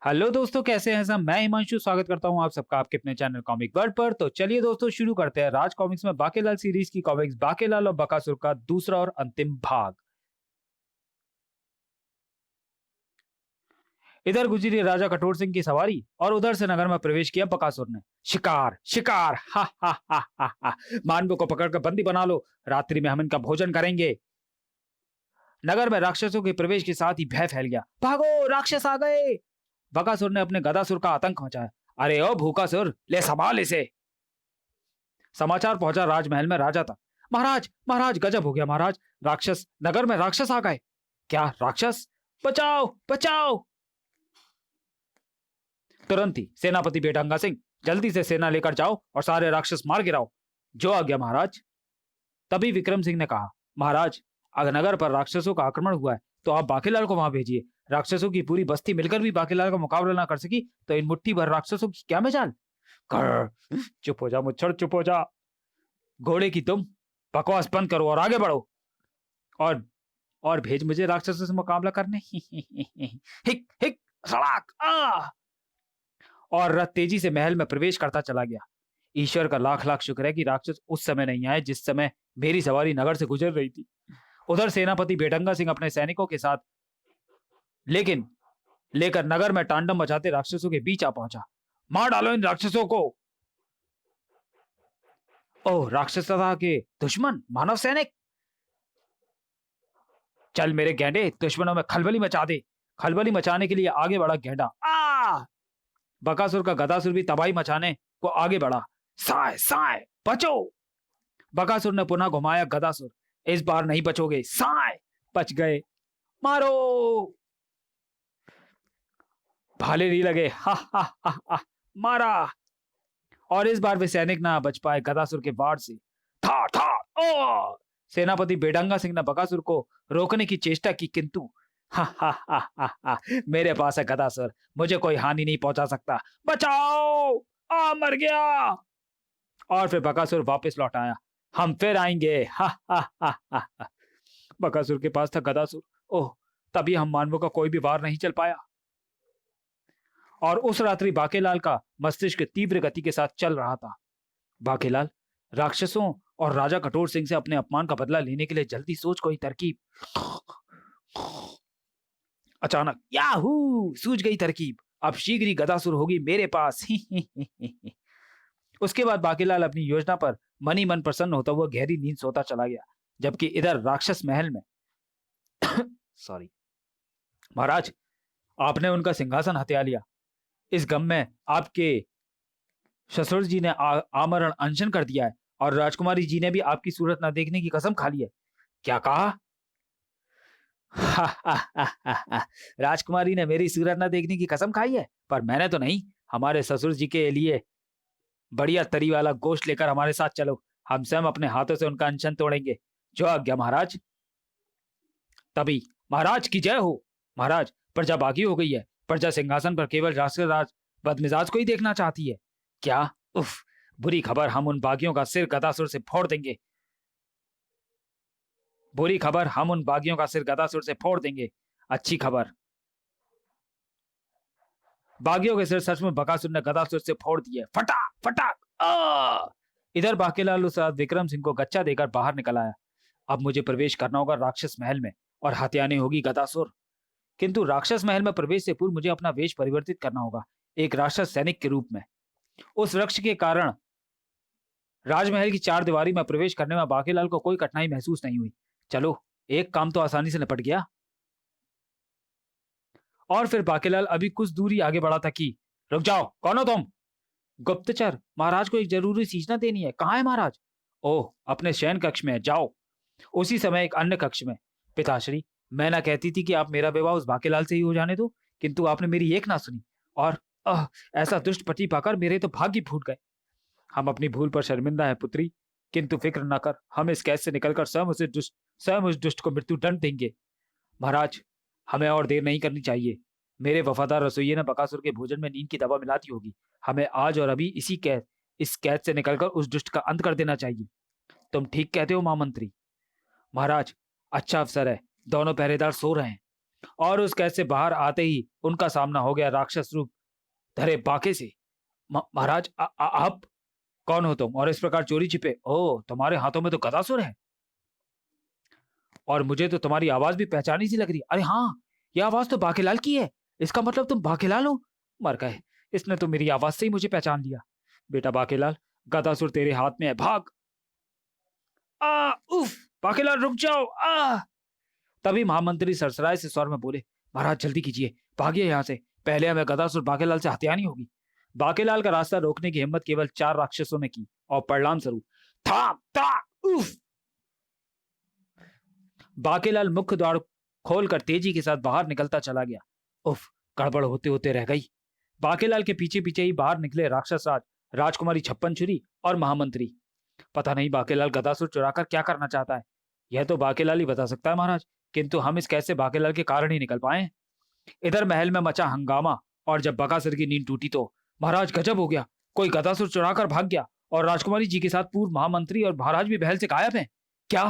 Hello दोस्तों, कैसे हैं सब। मैं हिमांशु स्वागत करता हूं आप सबका आपके अपने चैनल कॉमिक वर्ल्ड पर। तो चलिए दोस्तों शुरू करते हैं राज कॉमिक्स में बाकेलाल सीरीज की कॉमिक्स बाकेलाल और बकासुर का दूसरा और अंतिम भाग। इधर गुजरी राजा कठोर सिंह की सवारी और उधर से नगर में प्रवेश किया बकासुर ने। शिकार शिकार, हा हा हा हा हा। मानवों को पकड़कर बंदी बना लो, रात्रि में हम इनका भोजन करेंगे। नगर में राक्षसों के प्रवेश के साथ ही भय फैल गया। भागो, राक्षस आ गए। बकासुर ने अपने गदासुर का आतंक मचाया। अरे ओ भूकासुर, ले संभाल इसे। समाचार पहुंचा राजमहल में राजा तक। महाराज महाराज, गजब हो गया महाराज, राक्षस, नगर में राक्षस आ गए। क्या राक्षस? बचाओ बचाओ। तुरंत ही सेनापति बेटंगा सिंह, जल्दी से सेना लेकर जाओ और सारे राक्षस मार गिराओ। जो आ गया महाराज। तभी विक्रम सिंह ने कहा, महाराज, अगर नगर पर राक्षसों का आक्रमण हुआ है तो आप बाकीलाल को वहां भेजिए। राक्षसों की पूरी बस्ती मिलकर भी बाकीलाल का मुकाबला ना कर सकी तो इन मुट्ठी भर राक्षसों की क्या मजाल। चुप हो जा मुच्छर, चुप हो जा। घोड़े की तुम, बकवास बंद करो और आगे बढ़ो। और और भेज मुझे राक्षसों से मुकाबला करने। हिक हिक, सड़ाक आ। और रथ तेजी से महल में प्रवेश करता चला गया। ईश्वर का लाख लाख शुक्र है कि राक्षस उस समय नहीं आए जिस समय मेरी सवारी नगर से गुजर रही थी। उधर सेनापति बेटंगा सिंह अपने सैनिकों के साथ लेकिन लेकर नगर में तांडव मचाते राक्षसों के बीच आ पहुंचा। मार डालो इन राक्षसों को। ओह, राक्षसता के दुश्मन मानव सैनिक, चल मेरे गेंडे, दुश्मनों में खलबली मचा दे। खलबली मचाने के लिए आगे बढ़ा गेंडा। आ! बकासुर का गदासुर भी तबाही मचाने को आगे बढ़ा। साय साय, बचो। बकासुर ने पुनः घुमाया गदासुर। इस बार नहीं बचोगे। साय, बच गए। मारो। भाले नहीं लगे। हा हा हा हा, मारा। और इस बार वे सैनिक ना बच पाए गदासुर के वार से। था था ओ। सेनापति बेडंगा सिंह ने बकासुर को रोकने की चेष्टा की, किंतु हा हा हा हा हा, मेरे पास है गदासुर, मुझे कोई हानि नहीं पहुंचा सकता। बचाओ, आ मर गया। और फिर बकासुर वापस लौट आया। हम फिर आएंगे। हा हा हा हा हा। बकासुर के पास था गदासुर। ओह, तभी हम मानवों का कोई भी वार नहीं चल पाया। और उस रात्रि बाकेलाल का मस्तिष्क तीव्र गति के साथ चल रहा था। बाकेलाल, राक्षसों और राजा कठोर सिंह से अपने अपमान का बदला लेने के लिए जल्दी सोच कोई तरकीब। अचानक याहू, सूझ गई तरकीब। अब शीघ्र ही गदासुर होगी मेरे पास। उसके बाद बाकीलाल अपनी योजना पर मनी मन प्रसन्न होता हुआ गहरी नींद सोता चला गया। जबकि इधर राक्षस महल में सॉरी महाराज, आपने उनका सिंहासन हत्या लिया। इस गम में आपके ससुर जी ने आमरण अनशन कर दिया है और राजकुमारी जी ने भी आपकी सूरत न देखने की कसम खा ली है। क्या कहा? राजकुमारी ने मेरी सूरत न देखने की कसम खाई है, पर मैंने तो नहीं। हमारे ससुर जी के लिए बढ़िया तरी वाला गोश्त लेकर हमारे साथ चलो, हम स्वयं अपने हाथों से उनका अनशन तोड़ेंगे। जो आज्ञा महाराज। तभी, महाराज की जय हो। महाराज, प्रजा बागी हो गई है। प्रजा सिंहासन पर केवल राष्ट्रराज बदमिजाज को ही देखना चाहती है। क्या? उफ, बुरी खबर, हम उन बागियों का सिर गदासुर से फोड़ देंगे। बुरी खबर, हम उन बागियों का सिर गदासुर से फोड़ देंगे। अच्छी खबर, बागियों के सिर सच में बकासुर ने गदासुर से फोड़ दिए। फटाक फटाक आ! इधर बाकीलाल उस रात विक्रम सिंह को गच्चा देकर बाहर निकल आया। अब मुझे प्रवेश करना होगा राक्षस महल में और हत्याने होगी गदासुर। किंतु राक्षस महल में प्रवेश से पूर्व मुझे अपना वेश परिवर्तित करना होगा, एक राक्षस सैनिक के रूप में। उस वृक्ष के कारण राजमहल की चार दीवारी में प्रवेश करने में बाकीलाल को कोई कठिनाई महसूस नहीं हुई। चलो, एक काम तो आसानी से निपट गया। और फिर बाकीलाल अभी कुछ दूरी आगे बढ़ा था कि रुक जाओ, कौन हो तुम? गुप्तचर, महाराज को एक जरूरी सूचना देनी है। कहाँ है महाराज? ओह, अपने शयन कक्ष में है, जाओ। उसी समय एक अन्य कक्ष में, पिताश्री, मैं ना कहती थी कि आप मेरा विवाह उस बाकीलाल से ही हो जाने दो, किंतु आपने मेरी एक ना सुनी और ऐसा दुष्ट पति पाकर मेरे तो भाग्य फूट गए। हम अपनी भूल पर शर्मिंदा है पुत्री, किंतु फिक्र न कर, हम इस कैद से निकलकर स्वयं उस दुष्ट को मृत्यु दंड देंगे। महाराज, हमें और देर नहीं करनी चाहिए। मेरे वफादार रसोइये ने बकासुर के भोजन में नींद की दवा मिला दी होगी। हमें आज और अभी इस कैद से निकलकर उस दुष्ट का अंत कर देना चाहिए। तुम ठीक कहते हो महामंत्री। महाराज, अच्छा अवसर है, दोनों पहरेदार सो रहे हैं। और उस कैद से बाहर आते ही उनका सामना हो गया राक्षस रूप धरे बाके से। महाराज, आप कौन हो तुम और इस प्रकार चोरी छिपे? ओ, तुम्हारे हाथों में तो गदासुर है और मुझे तो तुम्हारी आवाज भी पहचानी सी लग रही है। अरे हाँ, यह आवाज तो बाकेलाल की है। इसका मतलब तुम बाकेलाल हो? मर गए, इसने तो मेरी आवाज से ही मुझे पहचान लिया। बेटा बाकेलाल, गदासुर तेरे हाथ में है, भाग। उफ, बाकेलाल रुक जाओ। तभी महामंत्री सरसराय से स्वर में बोले, महाराज जल्दी कीजिए, भागिए यहाँ से, पहले हमें गदासुर बाकेलाल से हत्यानी होगी। बाकेलाल का रास्ता रोकने की हिम्मत केवल 4 राक्षसों ने की और परिणाम स्वरूप था था उफ, बाकेलाल मुख्य द्वार खोलकर तेजी के साथ बाहर निकलता चला गया। उफ, गड़बड़ होते होते रह गई। बाकेलाल के पीछे पीछे ही बाहर निकले राक्षस राज, राजकुमारी छप्पन छुरी और महामंत्री। पता नहीं बाकेलाल गदासुर चुराकर क्या करना चाहता है, यह तो बाकेलाल ही बता सकता है महाराज, किंतु हम इस कैसे बाकेलाल के कारण ही निकल पाए। इधर महल में मचा हंगामा और जब बकासुर की नींद टूटी तो महाराज गजब हो गया, कोई गदासुर चुराकर भाग गया और राजकुमारी जी के साथ पूर्व महामंत्री और महाराज भी महल से गायब हैं। क्या?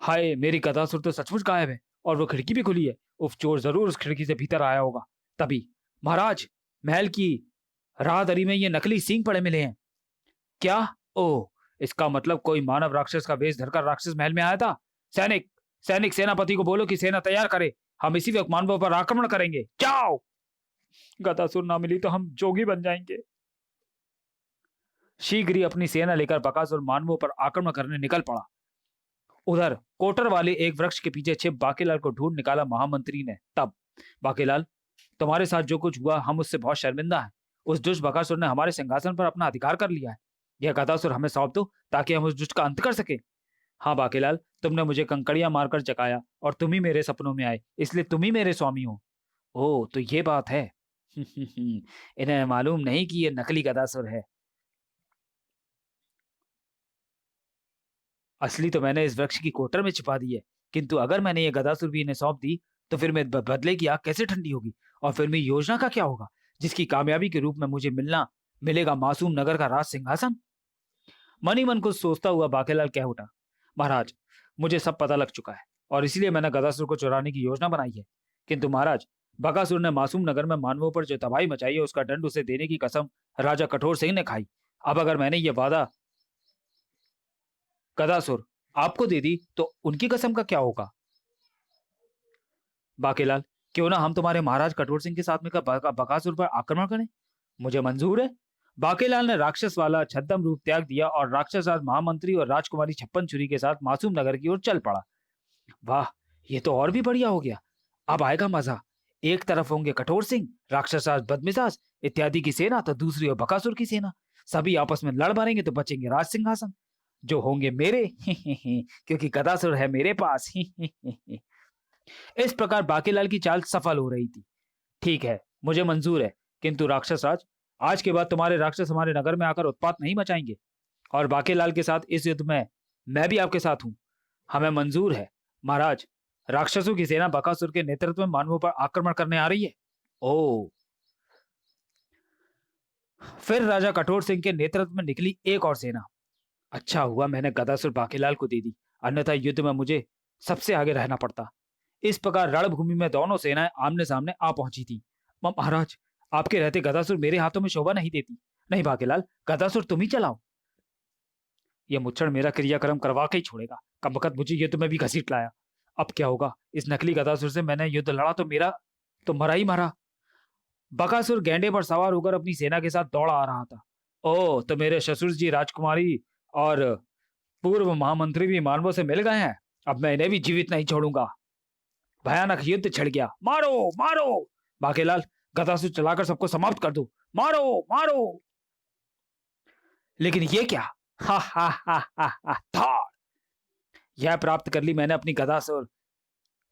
हाय, मेरी गदासुर तो सचमुच गायब है और वो खिड़की भी खुली है। उफ, चोर जरूर उस खिड़की से भीतर आया होगा। तभी महाराज, महल की राहदरी में ये नकली सींग पड़े मिले हैं। क्या? ओह, इसका मतलब कोई मानव राक्षस का वेश धरकर राक्षस महल में आया था। सैनिक सैनिक सेनापति को बोलो कि सेना तैयार करे, हम इसी वक्त मानवों पर आक्रमण करेंगे। जाओ। गदासुर ना मिली तो हम जोगी बन जाएंगे। शीघ्र ही अपनी सेना लेकर बकासुर मानवों पर आक्रमण करने निकल पड़ा। उधर कोटर वाले एक वृक्ष के पीछे छिप बाकेलाल को ढूंढ निकाला महामंत्री ने। तब, बाकेलाल, तुम्हारे साथ जो कुछ हुआ हम उससे बहुत शर्मिंदा हैं। उस दुष्ट बकासुर ने हमारे सिंहासन पर अपना अधिकार कर लिया है। यह गदासुर हमें सौंप दो ताकि हम उस दुष्ट का अंत कर सके। हाँ बाकेलाल, तुमने मुझे कंकड़ियां मारकर जगाया और तुम ही मेरे सपनों में आए, इसलिए तुम ही मेरे स्वामी हो। ओह, तो ये बात है। इन्हें मालूम नहीं कि ये नकली गदासुर है, असली तो मैंने इस वृक्ष की कोटर में छिपा दी है। किंतु अगर मैंने ये गदासुर भी इन्हें सौंप दी तो फिर मैं बदले की आग कैसे ठंडी होगी? और फिर मेरी योजना का क्या होगा, जिसकी कामयाबी के रूप में मुझे मिलेगा मासूम नगर का राज सिंहासन? मन ही मन कुछ सोचता हुआ बाकेलाल कह उठा, महाराज, मुझे सब पता लग चुका है और इसलिए मैंने गदासुर को चुराने की योजना बनाई है। किंतु महाराज, बकासुर ने मासूम नगर में मानवों पर जो तबाही मचाई है उसका दंड उसे देने की कसम राजा कठोर सिंह ने खाई। अब अगर मैंने ये वादा गदासुर आपको दे दी तो उनकी कसम का क्या होगा? बाकेलाल, क्यों ना हम तुम्हारे महाराज कठोर सिंह के साथ मिलकर बकासुर पर आक्रमण करें? मुझे मंजूर है। बाकेलाल ने राक्षस वाला छद्म रूप त्याग दिया और राक्षस राज महामंत्री और राजकुमारी छप्पन छुरी के साथ मासूम नगर की ओर चल पड़ा। वाह, ये तो और भी बढ़िया हो गया, अब आएगा मजा। एक तरफ होंगे कठोर सिंह, राक्षस राज बदमिजाज इत्यादि की सेना, तो दूसरी ओर बकासुर की सेना। सभी आपस में लड़ मारेंगे तो बचेंगे राज सिंहासन, जो होंगे मेरे। क्योंकि गदासुर है मेरे पास। इस प्रकार बाकेलाल की चाल सफल हो रही थी। ठीक है, मुझे मंजूर है, किंतु राक्षस राज, आज के बाद तुम्हारे राक्षस हमारे नगर में आकर उत्पात नहीं मचाएंगे और बाकेलाल के साथ इस युद्ध में मैं भी आपके साथ हूं। हमें मंजूर है महाराज। राक्षसों की सेना बकासुर के नेतृत्व में मानवों पर आक्रमण करने आ रही है। ओ, फिर राजा कठोर सिंह के नेतृत्व में निकली एक और सेना। अच्छा हुआ मैंने गदासुर बाकेलाल को दे दी, अन्यथा युद्ध में मुझे सबसे आगे रहना पड़ता। इस प्रकार रणभूमि में दोनों सेनाएं आमने सामने आ पहुंची थी। महाराज, आपके रहते गदासुर मेरे हाथों में शोभा नहीं देती। नहीं बाकेलाल, गदासुर तुम ही चलाओ। यह मुच्छड़ मेरा क्रियाक्रम करवा के ही छोड़ेगा। कब वक्त मुझे युद्ध में भी घसीट लाया। अब क्या होगा? इस नकली गदासुर से मैंने युद्ध लड़ा तो मेरा तो मरा ही मरा। बकासुर गेंडे पर सवार होकर अपनी सेना के साथ दौड़ा आ रहा था। ओ, तो मेरे ससुर जी राजकुमारी और पूर्व महामंत्री भी मानवों से मिल गए हैं। अब मैं इन्हें भी जीवित नहीं छोड़ूंगा। भयानक युद्ध छिड़ गया। मारो मारो बाकेलाल, गदासुर चलाकर सबको समाप्त कर दो। मारो मारो। लेकिन ये क्या? हा हा हा हा हा। यह प्राप्त कर ली मैंने अपनी गदासुर।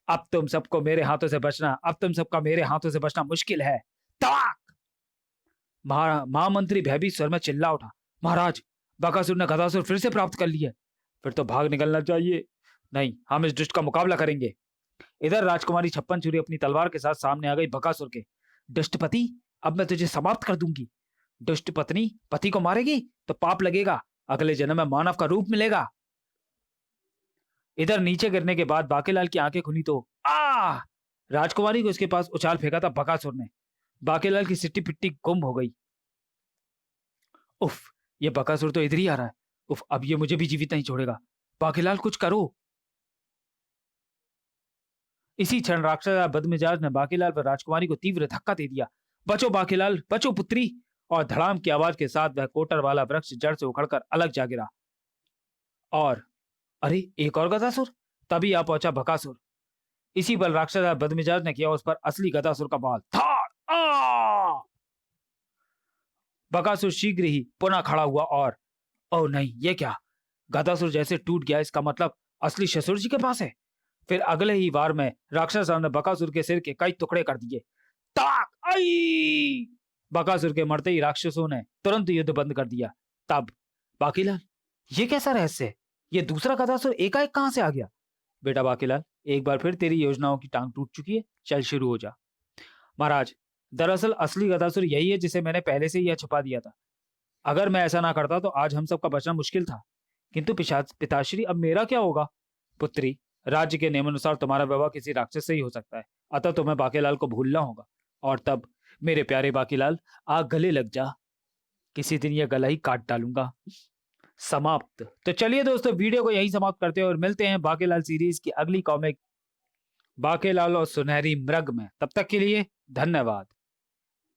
अब तुम सबको मेरे हाथों से बचना, अब तुम सबका मेरे हाथों से बचना मुश्किल है। ताक! महामंत्री भयभीत स्वर में चिल्ला उठा, महाराज, बकासुर ने गदासुर फिर से प्राप्त कर ली है। फिर तो भाग निकलना चाहिए। नहीं, हम इस दुष्ट का मुकाबला करेंगे। इधर राजकुमारी छप्पन छुरी अपनी तलवार के साथ सामने आ गई बकासुर के। दुष्टपति, अब मैं तुझे समाप्त कर दूंगी। दुष्ट पत्नी पति को मारेगी तो पाप लगेगा, अगले जन्म में मानव का रूप मिलेगा। इधर नीचे गिरने के बाद बाकेलाल की आंखें खुली तो आ राजकुमारी को उसके पास उछाल फेंका था बकासुर ने। बाकीलाल की सिट्टी पिट्टी गुम हो गई। उफ, ये बकासुर तो इधर ही आ रहा है। उफ, अब ये मुझे भी जीवित नहीं छोड़ेगा। बाकीलाल कुछ करो। इसी क्षण राक्षस बदमिजाज ने बाकीलाल पर राजकुमारी को तीव्र धक्का दे दिया। बचो बाकीलाल, बचो पुत्री। और धड़ाम की आवाज के साथ वह कोटर वाला वृक्ष जड़ से उखड़कर अलग जा गिरा। और अरे, एक और गदासुर। तभी आ पहुंचा बकासुर। इसी बल राक्षस बदमिजाज ने किया उस पर असली गदासुर का बाल धाड़। बकासुर शीघ्र ही पुनः खड़ा हुआ और ओ नहीं, ये क्या। गदासुर जैसे टूट गया। इसका मतलब असली ससुर जी के पास है। फिर अगले ही वार में राक्षस ने बकासुर के सिर के कई टुकड़े कर दिए। ताक आई! बकासुर के मरते ही राक्षसों ने तुरंत युद्ध बंद कर दिया। तब बाकीलाल, ये कैसा रहस्य है? ये दूसरा गदासुर एकाएक कहां से आ गया? बेटा बाकीलाल, एक बार फिर तेरी योजनाओं की टांग टूट चुकी है। चल शुरू हो जा। महाराज, दरअसल असली गदासुर यही है जिसे मैंने पहले से ही यह छुपा दिया था। अगर मैं ऐसा ना करता तो आज हम सबका बचना मुश्किल था। किंतु पिताश्री, अब मेरा क्या होगा? पुत्री, राज्य के नियमानुसार तुम्हारा विवाह किसी राक्षस से ही हो सकता है। अतः तुम्हें बाकीलाल को भूलना होगा। और तब मेरे प्यारे बाकीलाल, आ गले लग जा। किसी दिन यह गला ही काट डालूंगा। समाप्त। तो चलिए दोस्तों, वीडियो को यही समाप्त करते हैं और मिलते हैं बाकीलाल सीरीज की अगली कॉमिक बाकीलाल और सुनहरी मृग में। तब तक के लिए धन्यवाद।